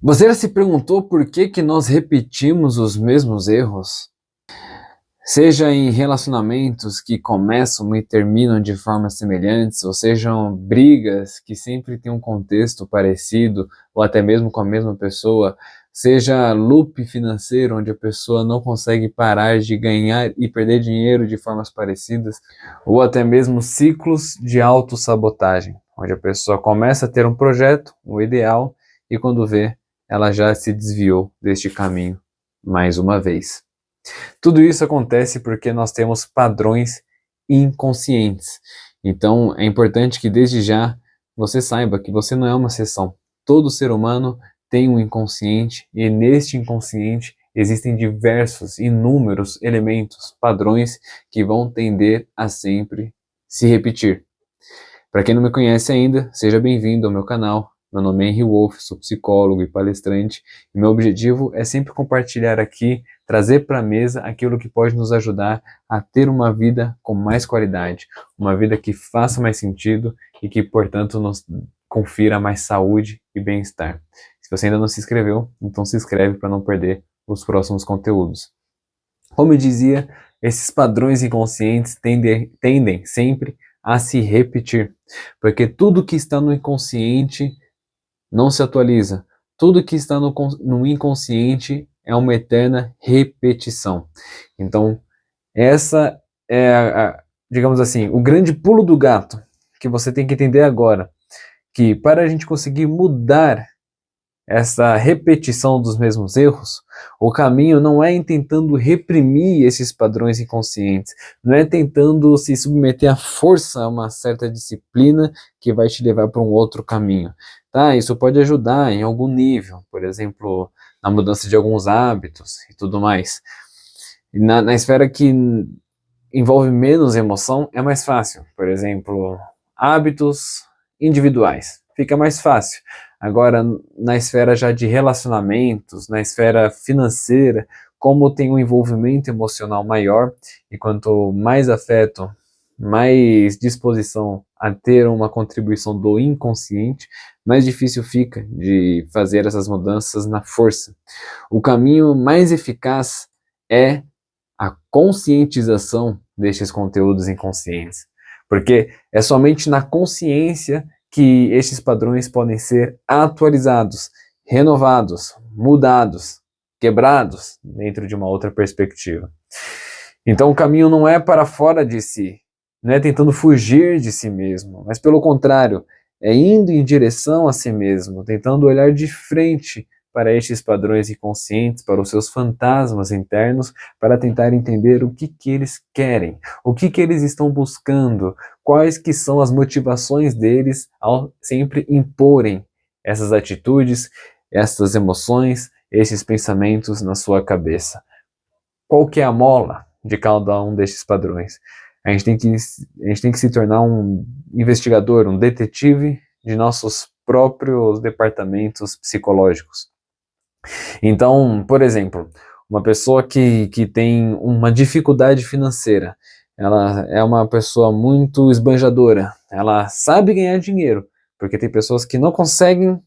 Você já se perguntou por que que nós repetimos os mesmos erros? Seja em relacionamentos que começam e terminam de formas semelhantes, ou sejam brigas que sempre têm um contexto parecido, ou até mesmo com a mesma pessoa, seja loop financeiro, onde a pessoa não consegue parar de ganhar e perder dinheiro de formas parecidas, ou até mesmo ciclos de autossabotagem, onde a pessoa começa a ter um projeto, um ideal, e quando vê, ela já se desviou deste caminho mais uma vez. Tudo isso acontece porque nós temos padrões inconscientes. Então, é importante que desde já você saiba que você não é uma exceção. Todo ser humano tem um inconsciente e neste inconsciente existem diversos, inúmeros elementos, padrões que vão tender a sempre se repetir. Para quem não me conhece ainda, seja bem-vindo ao meu canal. Meu nome é Henry Wolff, sou psicólogo e palestrante, e meu objetivo é sempre compartilhar aqui, trazer para a mesa aquilo que pode nos ajudar a ter uma vida com mais qualidade, uma vida que faça mais sentido e que, portanto, nos confira mais saúde e bem-estar. Se você ainda não se inscreveu, então se inscreve para não perder os próximos conteúdos. Como eu dizia, esses padrões inconscientes tendem sempre a se repetir, porque tudo que está no inconsciente não se atualiza. Tudo que está no inconsciente é uma eterna repetição. Então, essa é, digamos assim, o grande pulo do gato que você tem que entender agora, que para a gente conseguir mudar essa repetição dos mesmos erros, o caminho não é em tentando reprimir esses padrões inconscientes, não é tentando se submeter à força a uma certa disciplina que vai te levar para um outro caminho. Tá? Isso pode ajudar em algum nível, por exemplo, na mudança de alguns hábitos e tudo mais. E na esfera que envolve menos emoção, é mais fácil. Por exemplo, hábitos individuais. Fica mais fácil. Agora, na esfera já de relacionamentos, na esfera financeira, como tem um envolvimento emocional maior, e quanto mais afeto, mais disposição a ter uma contribuição do inconsciente, mais difícil fica de fazer essas mudanças na força. O caminho mais eficaz é a conscientização destes conteúdos inconscientes, porque é somente na consciência que estes padrões podem ser atualizados, renovados, mudados, quebrados dentro de uma outra perspectiva. Então o caminho não é para fora de si, não é tentando fugir de si mesmo, mas pelo contrário, é indo em direção a si mesmo, tentando olhar de frente para estes padrões inconscientes, para os seus fantasmas internos, para tentar entender o que eles querem, o que eles estão buscando, quais que são as motivações deles ao sempre imporem essas atitudes, essas emoções, esses pensamentos na sua cabeça. Qual que é a mola de cada um destes padrões? A gente tem que se tornar um investigador, um detetive de nossos próprios departamentos psicológicos. Então, por exemplo, uma pessoa que tem uma dificuldade financeira, ela é uma pessoa muito esbanjadora, ela sabe ganhar dinheiro, porque tem pessoas que não conseguem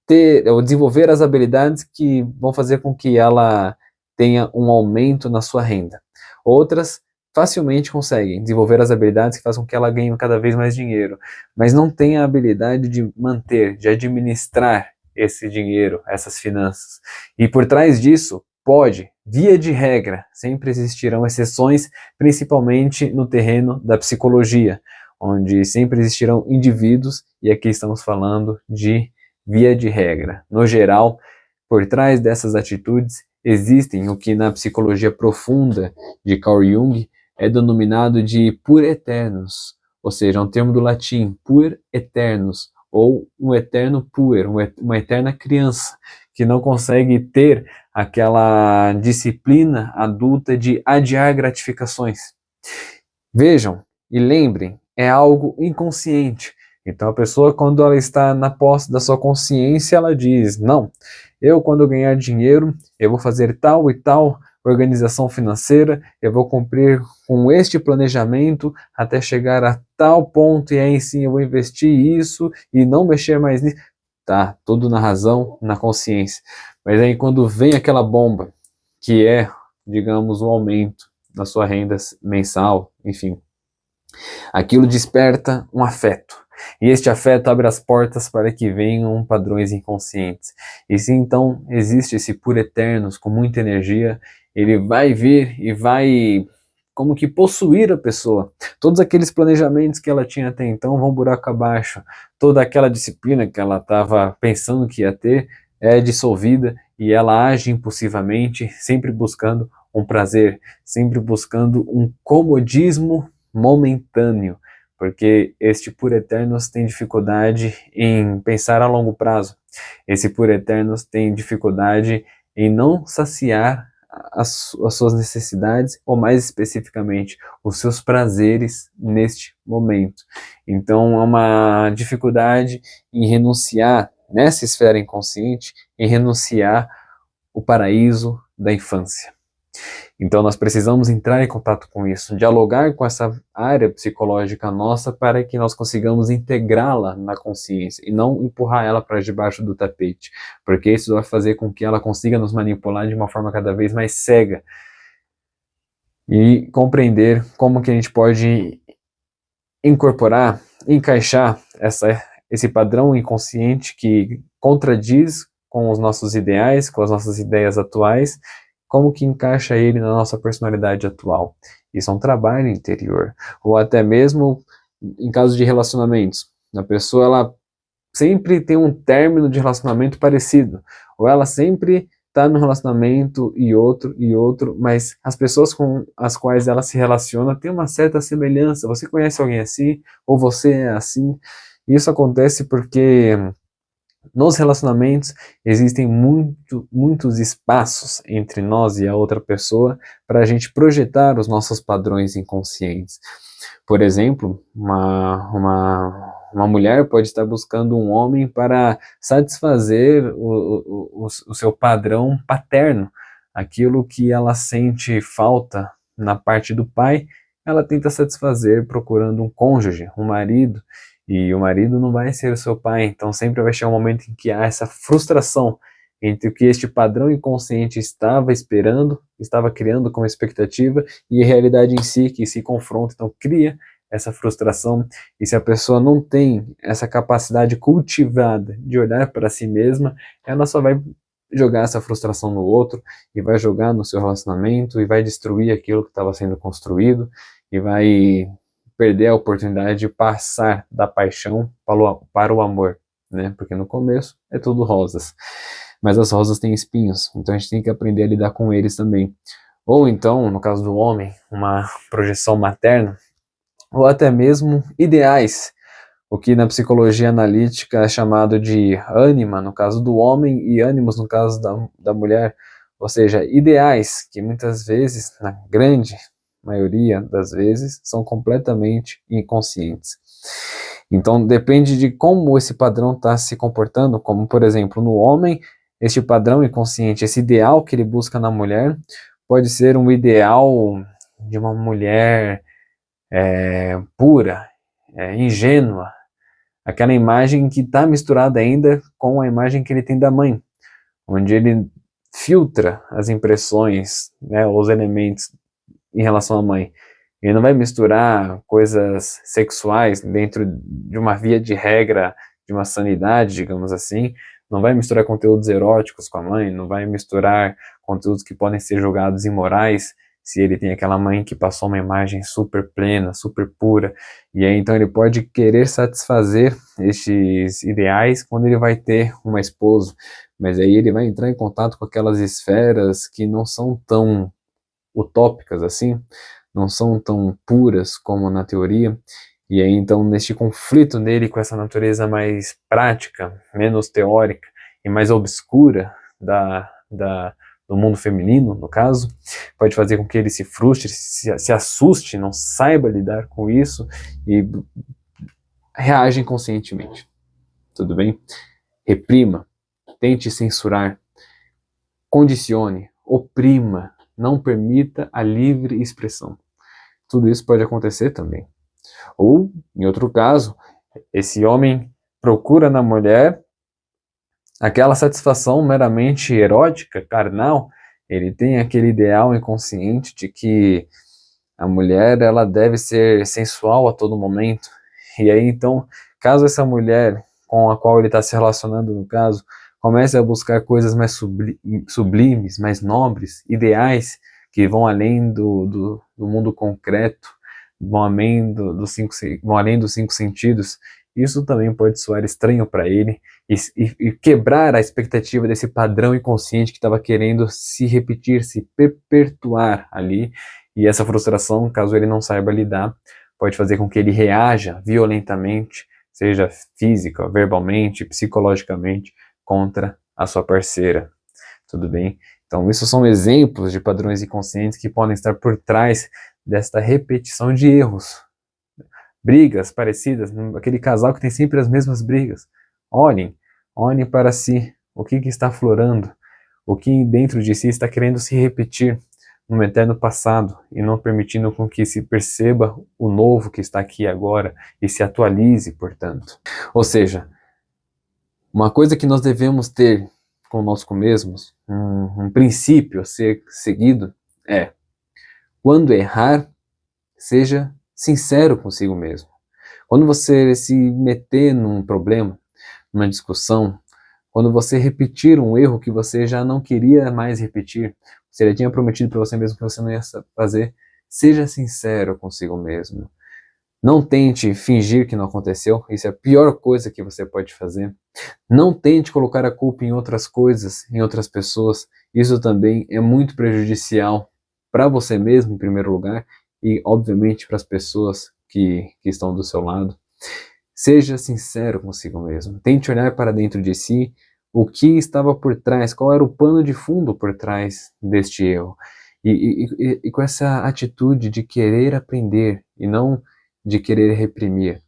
ter ou desenvolver as habilidades que vão fazer com que ela tenha um aumento na sua renda. Outras facilmente conseguem desenvolver as habilidades que fazem com que ela ganhe cada vez mais dinheiro, mas não tem a habilidade de manter, de administrar esse dinheiro, essas finanças. E por trás disso, pode, via de regra, sempre existirão exceções, principalmente no terreno da psicologia, onde sempre existirão indivíduos, e aqui estamos falando de via de regra. No geral, por trás dessas atitudes existem o que na psicologia profunda de Carl Jung é denominado de puer-eternus, ou seja, um termo do latim, puer-eternus, ou um eterno puer, uma eterna criança, que não consegue ter aquela disciplina adulta de adiar gratificações. Vejam e lembrem, é algo inconsciente. Então a pessoa, quando ela está na posse da sua consciência, ela diz, não, eu quando eu ganhar dinheiro, eu vou fazer tal e tal organização financeira, eu vou cumprir com este planejamento até chegar a tal ponto e aí sim eu vou investir isso e não mexer mais nisso. tá? Tudo na razão, na consciência. Mas aí quando vem aquela bomba, que é, digamos, o aumento da sua renda mensal, enfim, aquilo desperta um afeto. E este afeto abre as portas para que venham padrões inconscientes. E se então existe esse por eternos com muita energia, ele vai vir e vai como que possuir a pessoa. Todos aqueles planejamentos que ela tinha até então vão buraco abaixo. Toda aquela disciplina que ela estava pensando que ia ter é dissolvida e ela age impulsivamente, sempre buscando um prazer, sempre buscando um comodismo momentâneo, porque este por eternos tem dificuldade em pensar a longo prazo. Esse por eternos tem dificuldade em não saciar as suas necessidades, ou mais especificamente, os seus prazeres neste momento. Então, há uma dificuldade em renunciar, nessa esfera inconsciente, em renunciar o paraíso da infância. Então nós precisamos entrar em contato com isso, dialogar com essa área psicológica nossa para que nós consigamos integrá-la na consciência e não empurrar ela para debaixo do tapete, porque isso vai fazer com que ela consiga nos manipular de uma forma cada vez mais cega e compreender como que a gente pode incorporar, encaixar esse padrão inconsciente que contradiz com os nossos ideais, com as nossas ideias atuais, como que encaixa ele na nossa personalidade atual. Isso é um trabalho interior. Ou até mesmo em caso de relacionamentos. A pessoa ela sempre tem um término de relacionamento parecido. Ou ela sempre está num relacionamento e outro, mas as pessoas com as quais ela se relaciona têm uma certa semelhança. Você conhece alguém assim? Ou você é assim? Isso acontece porque nos relacionamentos existem muitos espaços entre nós e a outra pessoa para a gente projetar os nossos padrões inconscientes. Por exemplo, uma mulher pode estar buscando um homem para satisfazer o seu padrão paterno, aquilo que ela sente falta na parte do pai, ela tenta satisfazer procurando um cônjuge, um marido, e o marido não vai ser o seu pai, então sempre vai chegar um momento em que há essa frustração entre o que este padrão inconsciente estava esperando, estava criando como expectativa, e a realidade em si que se confronta, então cria essa frustração. E se a pessoa não tem essa capacidade cultivada de olhar para si mesma, ela só vai jogar essa frustração no outro, e vai jogar no seu relacionamento, e vai destruir aquilo que estava sendo construído, e vai perder a oportunidade de passar da paixão para o amor, né? Porque no começo é tudo rosas, mas as rosas têm espinhos, então a gente tem que aprender a lidar com eles também. Ou então, no caso do homem, uma projeção materna, ou até mesmo ideais, o que na psicologia analítica é chamado de ânima, no caso do homem, e ânimos, no caso da mulher, ou seja, ideais que muitas vezes, na grande maioria das vezes, são completamente inconscientes. Então depende de como esse padrão está se comportando, como por exemplo no homem, este padrão inconsciente, esse ideal que ele busca na mulher, pode ser um ideal de uma mulher pura, ingênua, aquela imagem que está misturada ainda com a imagem que ele tem da mãe, onde ele filtra as impressões, né, os elementos em relação à mãe. Ele não vai misturar coisas sexuais dentro de uma via de regra, de uma sanidade, digamos assim. Não vai misturar conteúdos eróticos com a mãe, não vai misturar conteúdos que podem ser julgados imorais, se ele tem aquela mãe que passou uma imagem super plena, super pura. E aí então ele pode querer satisfazer estes ideais quando ele vai ter uma esposa. Mas aí ele vai entrar em contato com aquelas esferas que não são tão utópicas assim, não são tão puras como na teoria, e aí então neste conflito dele com essa natureza mais prática, menos teórica e mais obscura do mundo feminino, no caso, pode fazer com que ele se frustre, se assuste, não saiba lidar com isso e reage inconscientemente. Tudo bem? Reprima, tente censurar, condicione, oprima, não permita a livre expressão. Tudo isso pode acontecer também. Ou, em outro caso, esse homem procura na mulher aquela satisfação meramente erótica, carnal, ele tem aquele ideal inconsciente de que a mulher ela deve ser sensual a todo momento. E aí então, caso essa mulher com a qual ele está se relacionando, no caso, comece a buscar coisas mais sublimes, mais nobres, ideais, que vão além do mundo concreto, vão além, vão além dos cinco sentidos, isso também pode soar estranho para ele e quebrar a expectativa desse padrão inconsciente que estava querendo se repetir, se perpetuar ali. E essa frustração, caso ele não saiba lidar, pode fazer com que ele reaja violentamente, seja física, verbalmente, psicologicamente, contra a sua parceira. Tudo bem? Então, isso são exemplos de padrões inconscientes que podem estar por trás desta repetição de erros. Brigas parecidas, aquele casal que tem sempre as mesmas brigas. Olhem para si, o que está aflorando, o que dentro de si está querendo se repetir no eterno passado e não permitindo com que se perceba o novo que está aqui agora e se atualize, portanto. Ou seja, uma coisa que nós devemos ter conosco mesmos, um princípio a ser seguido é: quando errar, seja sincero consigo mesmo. Quando você se meter num problema, numa discussão, quando você repetir um erro que você já não queria mais repetir, você já tinha prometido para você mesmo que você não ia fazer, seja sincero consigo mesmo. Não tente fingir que não aconteceu, isso é a pior coisa que você pode fazer. Não tente colocar a culpa em outras coisas, em outras pessoas, isso também é muito prejudicial para você mesmo, em primeiro lugar, e obviamente para as pessoas que estão do seu lado. Seja sincero consigo mesmo, tente olhar para dentro de si o que estava por trás, qual era o pano de fundo por trás deste erro. E com essa atitude de querer aprender e não de querer reprimir,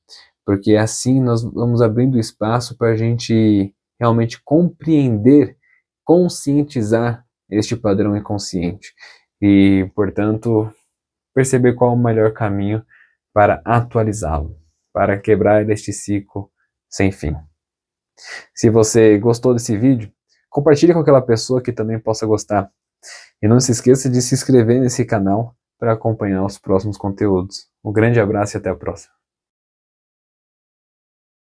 porque assim nós vamos abrindo espaço para a gente realmente compreender, conscientizar este padrão inconsciente e, portanto, perceber qual é o melhor caminho para atualizá-lo, para quebrar este ciclo sem fim. Se você gostou desse vídeo, compartilhe com aquela pessoa que também possa gostar. E não se esqueça de se inscrever nesse canal para acompanhar os próximos conteúdos. Um grande abraço e até a próxima.